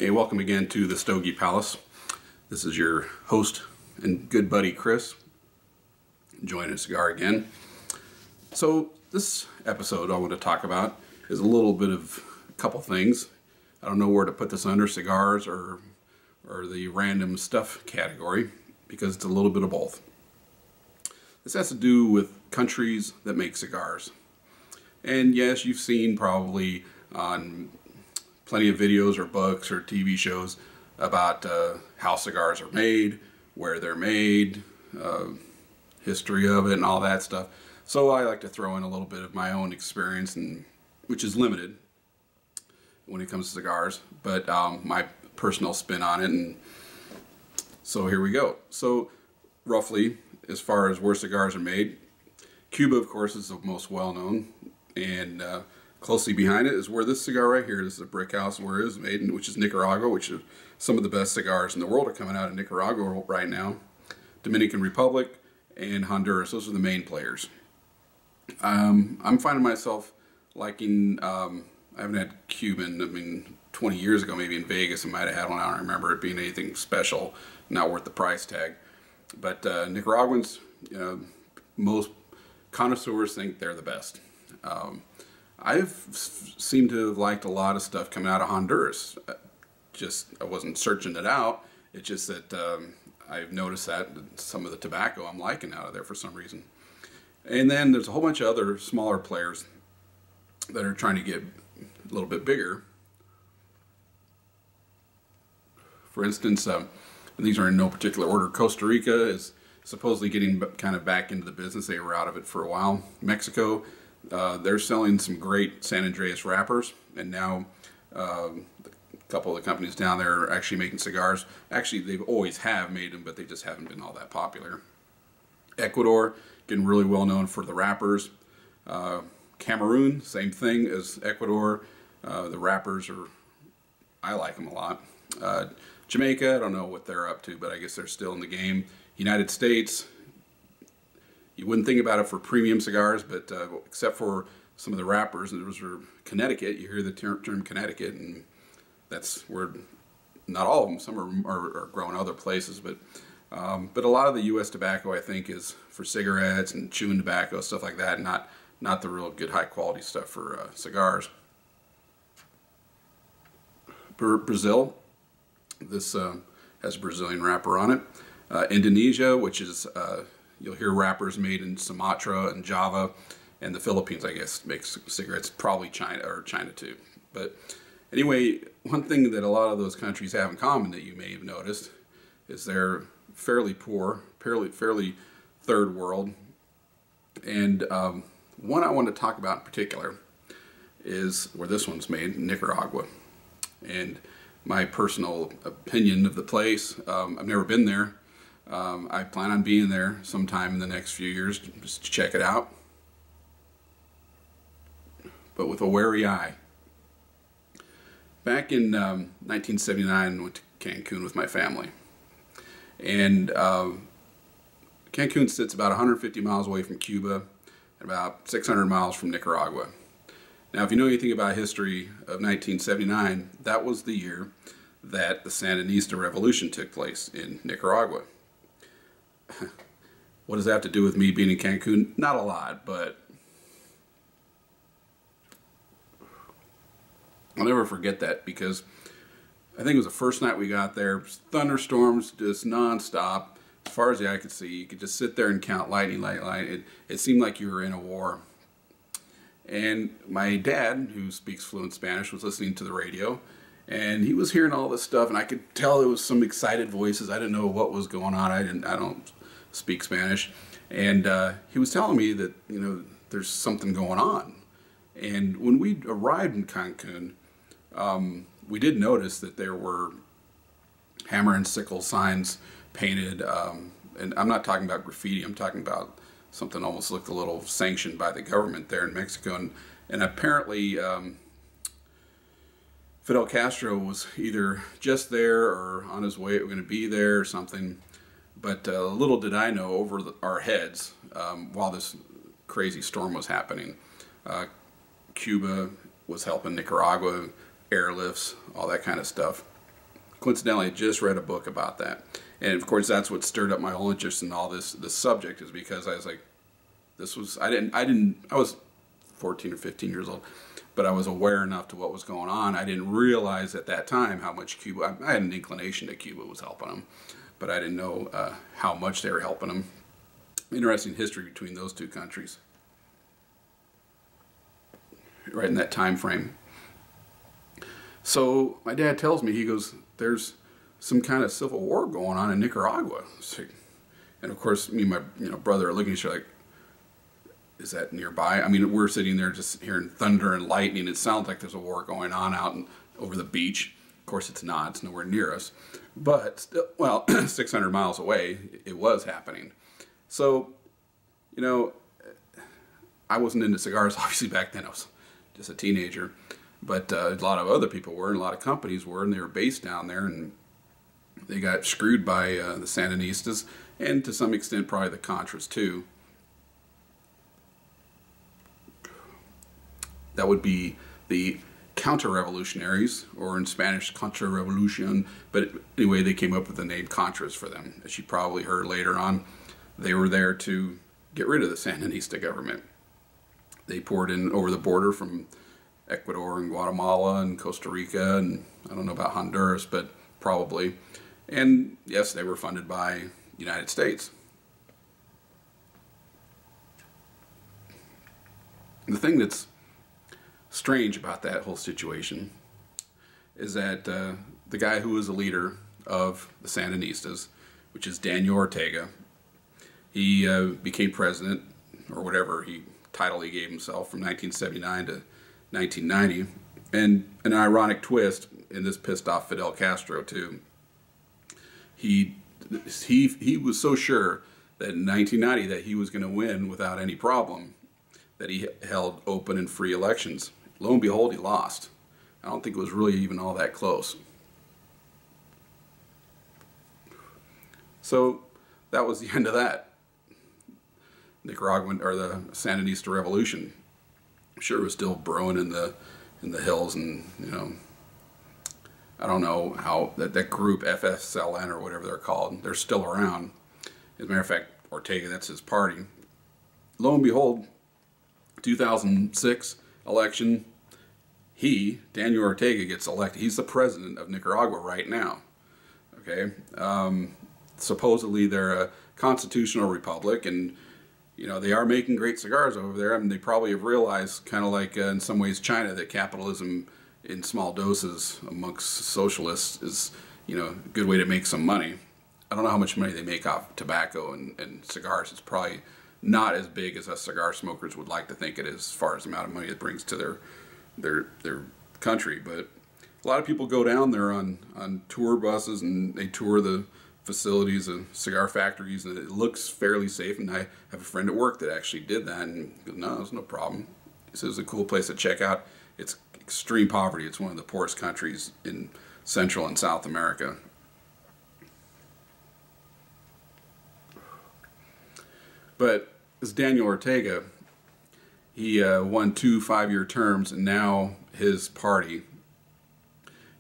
Hey, welcome again to the Stogie Palace. This is your host and good buddy Chris, enjoying a cigar again. So this episode I want to talk about is a little bit of a couple things. I don't know where to put this under, cigars or the random stuff category, because it's a little bit of both. This has to do with countries that make cigars. And yes, you've seen probably on plenty of videos or books or TV shows about how cigars are made, where they're made, history of it and all that stuff. So I like to throw in a little bit of my own experience, and which is limited when it comes to cigars, but my personal spin on it. And so here we go. So roughly, as far as where cigars are made, Cuba, of course, is the most well-known, and closely behind it is where this cigar right here, this is a brick house where it is made, which is Nicaragua, which is some of the best cigars in the world are coming out of Nicaragua right now. Dominican Republic and Honduras, those are the main players. I'm finding myself liking, I haven't had Cuban, 20 years ago maybe in Vegas I might have had one. I don't remember it being anything special, not worth the price tag. But Nicaraguans, most connoisseurs think they're the best. I've seemed to have liked a lot of stuff coming out of Honduras. I wasn't searching it out. It's just that I've noticed that some of the tobacco I'm liking out of there for some reason. And then there's a whole bunch of other smaller players that are trying to get a little bit bigger. For instance, and these are in no particular order, Costa Rica is supposedly getting kind of back into the business. They were out of it for a while. Mexico, they're selling some great San Andreas wrappers, and now a couple of the companies down there are actually making cigars. Actually, they've always have made them, but they just haven't been all that popular. Ecuador, getting really well known for the wrappers. Cameroon, same thing as Ecuador. The wrappers I like them a lot. Jamaica, I don't know what they're up to, but I guess they're still in the game. United States, you wouldn't think about it for premium cigars, but except for some of the wrappers, and those are Connecticut. You hear the term Connecticut, and that's where, not all of them, some are grown other places, but a lot of the U.S. tobacco, I think, is for cigarettes and chewing tobacco, stuff like that, not the real good high quality stuff for cigars. Brazil, this has a Brazilian wrapper on it. Indonesia, which is, you'll hear wrappers made in Sumatra and Java, and the Philippines, I guess, makes cigarettes, probably China too. But anyway, one thing that a lot of those countries have in common that you may have noticed is they're fairly poor, fairly third world. And one I want to talk about in particular is where this one's made, Nicaragua. And my personal opinion of the place, I've never been there. I plan on being there sometime in the next few years just to check it out, but with a wary eye. Back in 1979, I went to Cancun with my family, and Cancun sits about 150 miles away from Cuba and about 600 miles from Nicaragua. Now, if you know anything about history of 1979, that was the year that the Sandinista Revolution took place in Nicaragua. What does that have to do with me being in Cancun? Not a lot, but I'll never forget that, because I think it was the first night we got there. Thunderstorms just nonstop. As far as the eye could see, you could just sit there and count lightning. It seemed like you were in a war. And my dad, who speaks fluent Spanish, was listening to the radio, and he was hearing all this stuff, and I could tell it was some excited voices. I didn't know what was going on. I don't speak Spanish, and he was telling me that there's something going on. And when we arrived in Cancun, we did notice that there were hammer and sickle signs painted, and I'm not talking about graffiti. I'm talking about something almost looked a little sanctioned by the government there in Mexico, and apparently Fidel Castro was either just there or on his way, going to be there or something. But little did I know, over our heads, while this crazy storm was happening, Cuba was helping Nicaragua, airlifts, all that kind of stuff. Coincidentally, I just read a book about that, and of course that's what stirred up my whole interest in all this subject, is because I was like, I was 14 or 15 years old, but I was aware enough to what was going on. I didn't realize at that time how much Cuba. I had an inclination that Cuba was helping them, but I didn't know how much they were helping them. Interesting history between those two countries, right in that time frame. So my dad tells me, he goes, there's some kind of civil war going on in Nicaragua. And of course, me and my brother are looking at each other like, is that nearby? I mean, we're sitting there just hearing thunder and lightning. It sounds like there's a war going on out over the beach. Of course, it's not. It's nowhere near us. But, still, well, 600 miles away, it was happening. So, I wasn't into cigars, obviously, back then. I was just a teenager. But a lot of other people were, and a lot of companies were, and they were based down there, and they got screwed by the Sandinistas, and to some extent probably the Contras too. That would be the counter-revolutionaries, or in Spanish, Contra Revolution. But anyway, they came up with the name Contras for them. As you probably heard later on, they were there to get rid of the Sandinista government. They poured in over the border from Ecuador and Guatemala and Costa Rica, and I don't know about Honduras, but probably. And yes, they were funded by the United States. The thing that's strange about that whole situation is that the guy who was the leader of the Sandinistas, which is Daniel Ortega, he became president, or whatever title he gave himself, from 1979 to 1990, and an ironic twist, and this pissed off Fidel Castro too. He was so sure that in 1990 that he was going to win without any problem, that he held open and free elections. Lo and behold, he lost. I don't think it was really even all that close. So that was the end of that Nicaraguan, or the Sandinista Revolution. I'm sure it was still brewing in the hills, and I don't know how that group, FSLN or whatever they're called, they're still around. As a matter of fact, Ortega, that's his party. Lo and behold, 2006 election, Daniel Ortega, gets elected. He's the president of Nicaragua right now. Okay, supposedly they're a constitutional republic, and they are making great cigars over there. I mean, they probably have realized, kind of like in some ways China, that capitalism in small doses amongst socialists is, a good way to make some money. I don't know how much money they make off tobacco and cigars. It's probably not as big as us cigar smokers would like to think it is, as far as the amount of money it brings to their country. But a lot of people go down there on tour buses, and they tour the facilities and cigar factories, and it looks fairly safe. And I have a friend at work that actually did that, and he goes, no, there's no problem. He says it's a cool place to check out. It's extreme poverty. It's one of the poorest countries in Central and South America. But this Daniel Ortega, he won 2 5-year terms, and now his party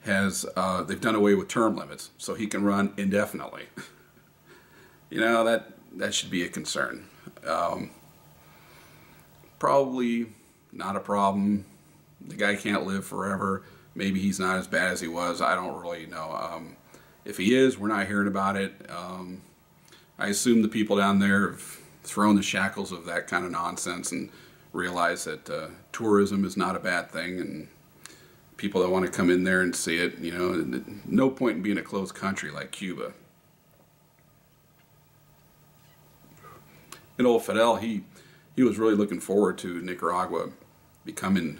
has, they've done away with term limits, so he can run indefinitely. That should be a concern. Probably not a problem. The guy can't live forever. Maybe he's not as bad as he was. I don't really know. If he is, we're not hearing about it. I assume the people down there have thrown the shackles of that kind of nonsense and realize that tourism is not a bad thing, and people that want to come in there and see it, no point in being a closed country like Cuba. And old Fidel, he was really looking forward to Nicaragua becoming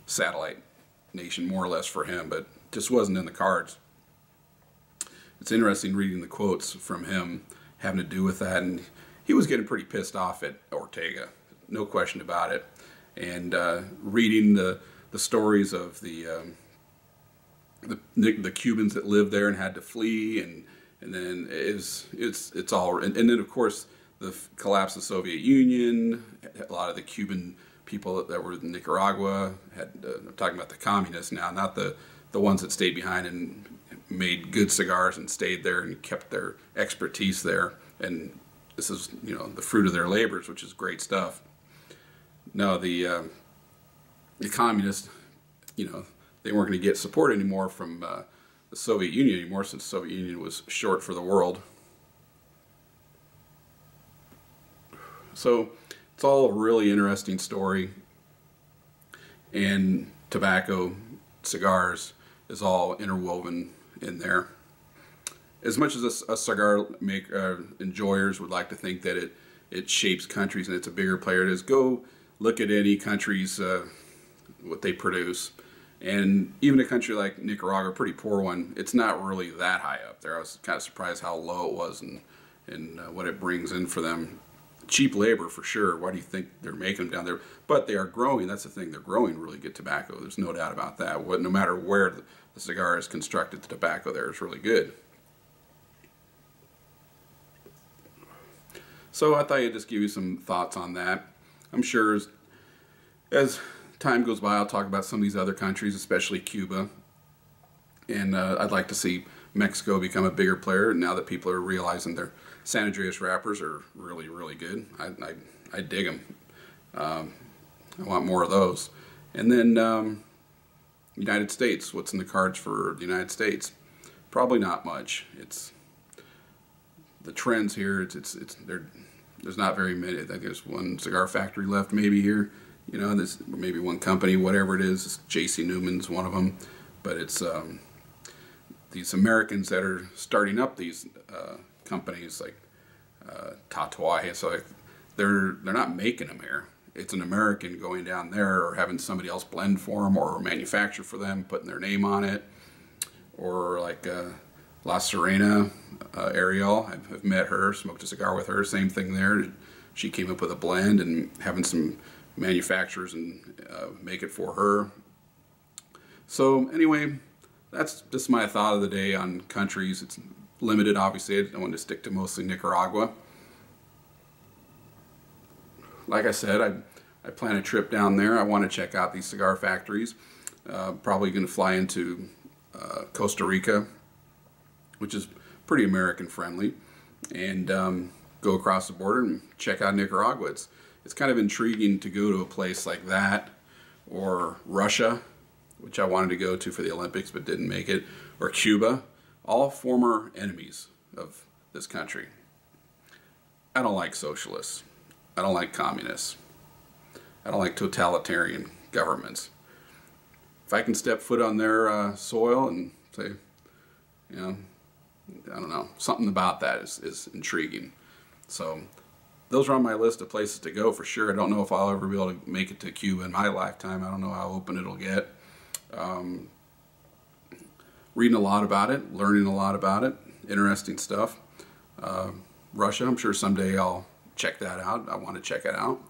satellite nation, more or less, for him, but just wasn't in the cards. It's interesting reading the quotes from him having to do with that, and he was getting pretty pissed off at Ortega, no question about it. And reading the stories of the Cubans that lived there and had to flee, and then it's all, and then of course the collapse of the Soviet Union. A lot of the Cuban people that were in Nicaragua I'm talking about the communists now, not the ones that stayed behind and made good cigars and stayed there and kept their expertise there. And this is, the fruit of their labors, which is great stuff. No, the communists, they weren't going to get support anymore from the Soviet Union anymore, since the Soviet Union was short for the world. So it's all a really interesting story, and tobacco, cigars, is all interwoven in there. As much as us cigar enjoyers would like to think that it shapes countries and it's a bigger player, it is. Go look at any country's what they produce, and even a country like Nicaragua, a pretty poor one, it's not really that high up there. I was kind of surprised how low it was and what it brings in for them. Cheap labor for sure. Why do you think they're making them down there? But they are growing. That's the thing. They're growing really good tobacco. There's no doubt about that. No matter where the cigar is constructed, the tobacco there is really good. So I thought I'd just give you some thoughts on that. I'm sure as time goes by, I'll talk about some of these other countries, especially Cuba. And I'd like to see Mexico become a bigger player now that people are realizing their San Andreas wrappers are really, really good. I dig them. I want more of those. And then United States. What's in the cards for the United States? Probably not much. It's the trends here. There's not very many. I think there's one cigar factory left maybe here. There's maybe one company, whatever it is. J.C. Newman's one of them. But it's these Americans that are starting up these companies like Tatuaje. So they're not making them here. It's an American going down there or having somebody else blend for them or manufacture for them, putting their name on it. Or like La Serena, Ariel. I've met her, smoked a cigar with her. Same thing there. She came up with a blend and having some manufacturers and make it for her. So anyway, that's just my thought of the day on countries. It's limited, obviously. I want to stick to mostly Nicaragua. Like I said, I plan a trip down there. I want to check out these cigar factories. Probably going to fly into Costa Rica, which is pretty American friendly, and go across the border and check out Nicaragua. It's kind of intriguing to go to a place like that, or Russia, which I wanted to go to for the Olympics but didn't make it, or Cuba, all former enemies of this country. I don't like socialists. I don't like communists. I don't like totalitarian governments. If I can step foot on their soil and say, I don't know, something about that is intriguing. So those are on my list of places to go for sure. I don't know if I'll ever be able to make it to Cuba in my lifetime. I don't know how open it'll get. Reading a lot about it, learning a lot about it, interesting stuff. Russia, I'm sure someday I'll check that out. I want to check it out.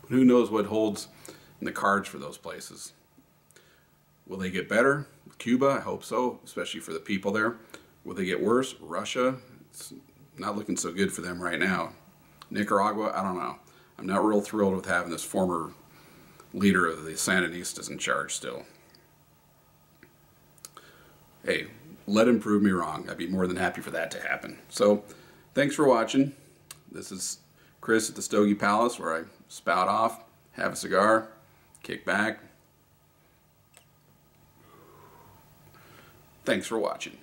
But who knows what holds in the cards for those places. Will they get better? Cuba, I hope so, especially for the people there. Will they get worse? Russia, it's not looking so good for them right now. Nicaragua, I don't know. I'm not real thrilled with having this former leader of the Sandinistas in charge still. Hey, let him prove me wrong. I'd be more than happy for that to happen. So, thanks for watching. This is Chris at the Stogie Palace, where I spout off, have a cigar, kick back. Thanks for watching.